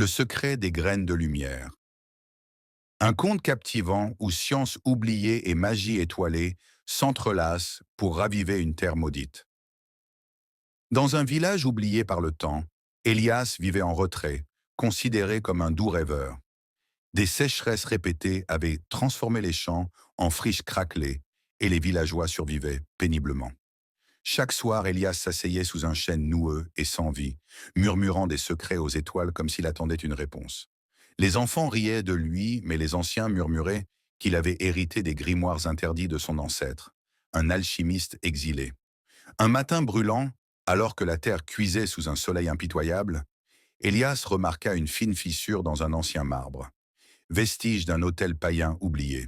Le secret des graines de lumière. Un conte captivant où science oubliée et magie étoilée s'entrelacent pour raviver une terre maudite. Dans un village oublié par le temps, Elias vivait en retrait, considéré comme un doux rêveur. Des sécheresses répétées avaient transformé les champs en friches craquelées et les villageois survivaient péniblement. Chaque soir, Elias s'asseyait sous un chêne noueux et sans vie, murmurant des secrets aux étoiles comme s'il attendait une réponse. Les enfants riaient de lui, mais les anciens murmuraient qu'il avait hérité des grimoires interdits de son ancêtre, un alchimiste exilé. Un matin brûlant, alors que la terre cuisait sous un soleil impitoyable, Elias remarqua une fine fissure dans un ancien marbre, vestige d'un autel païen oublié.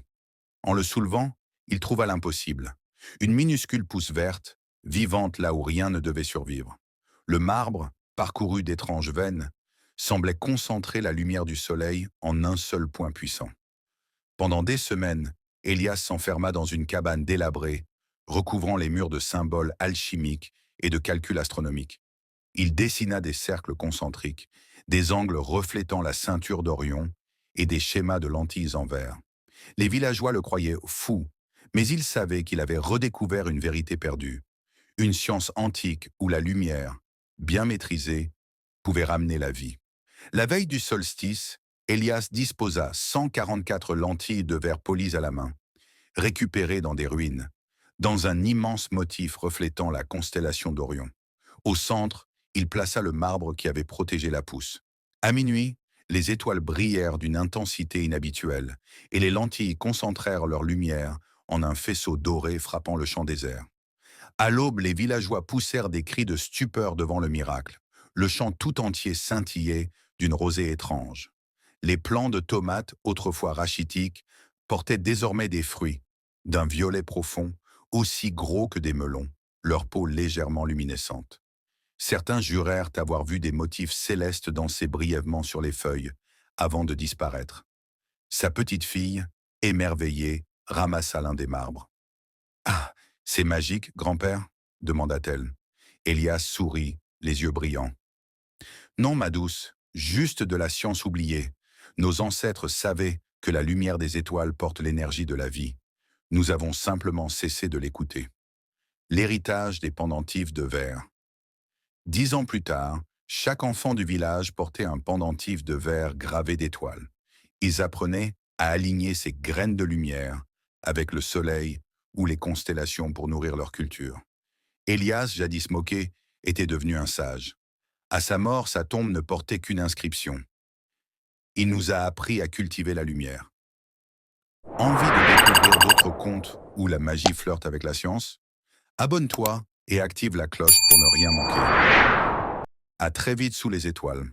En le soulevant, il trouva l'impossible. Une minuscule pousse verte, vivante là où rien ne devait survivre. Le marbre, parcouru d'étranges veines, semblait concentrer la lumière du soleil en un seul point puissant. Pendant des semaines, Elias s'enferma dans une cabane délabrée, recouvrant les murs de symboles alchimiques et de calculs astronomiques. Il dessina des cercles concentriques, des angles reflétant la ceinture d'Orion et des schémas de lentilles en verre. Les villageois le croyaient fou, mais ils savaient qu'il avait redécouvert une vérité perdue, une science antique où la lumière, bien maîtrisée, pouvait ramener la vie. La veille du solstice, Elias disposa 144 lentilles de verre polies à la main, récupérées dans des ruines, dans un immense motif reflétant la constellation d'Orion. Au centre, il plaça le marbre qui avait protégé la pousse. À minuit, les étoiles brillèrent d'une intensité inhabituelle, et les lentilles concentrèrent leur lumière en un faisceau doré frappant le champ désert. À l'aube, les villageois poussèrent des cris de stupeur devant le miracle. Le champ tout entier scintillait d'une rosée étrange. Les plants de tomates, autrefois rachitiques, portaient désormais des fruits, d'un violet profond, aussi gros que des melons, leur peau légèrement luminescente. Certains jurèrent avoir vu des motifs célestes danser brièvement sur les feuilles, avant de disparaître. Sa petite fille, émerveillée, ramassa l'un des marbres. « Ah, c'est magique, grand-père » demanda-t-elle. Elias sourit, les yeux brillants. « Non, ma douce, juste de la science oubliée. Nos ancêtres savaient que la lumière des étoiles porte l'énergie de la vie. Nous avons simplement cessé de l'écouter. » L'héritage des pendentifs de verre. 10 ans plus tard, chaque enfant du village portait un pendentif de verre gravé d'étoiles. Ils apprenaient à aligner ces graines de lumière avec le soleil ou les constellations pour nourrir leur culture. Elias, jadis moqué, était devenu un sage. À sa mort, sa tombe ne portait qu'une inscription. Il nous a appris à cultiver la lumière. Envie de découvrir d'autres contes où la magie flirte avec la science? Abonne-toi et active la cloche pour ne rien manquer. À très vite sous les étoiles.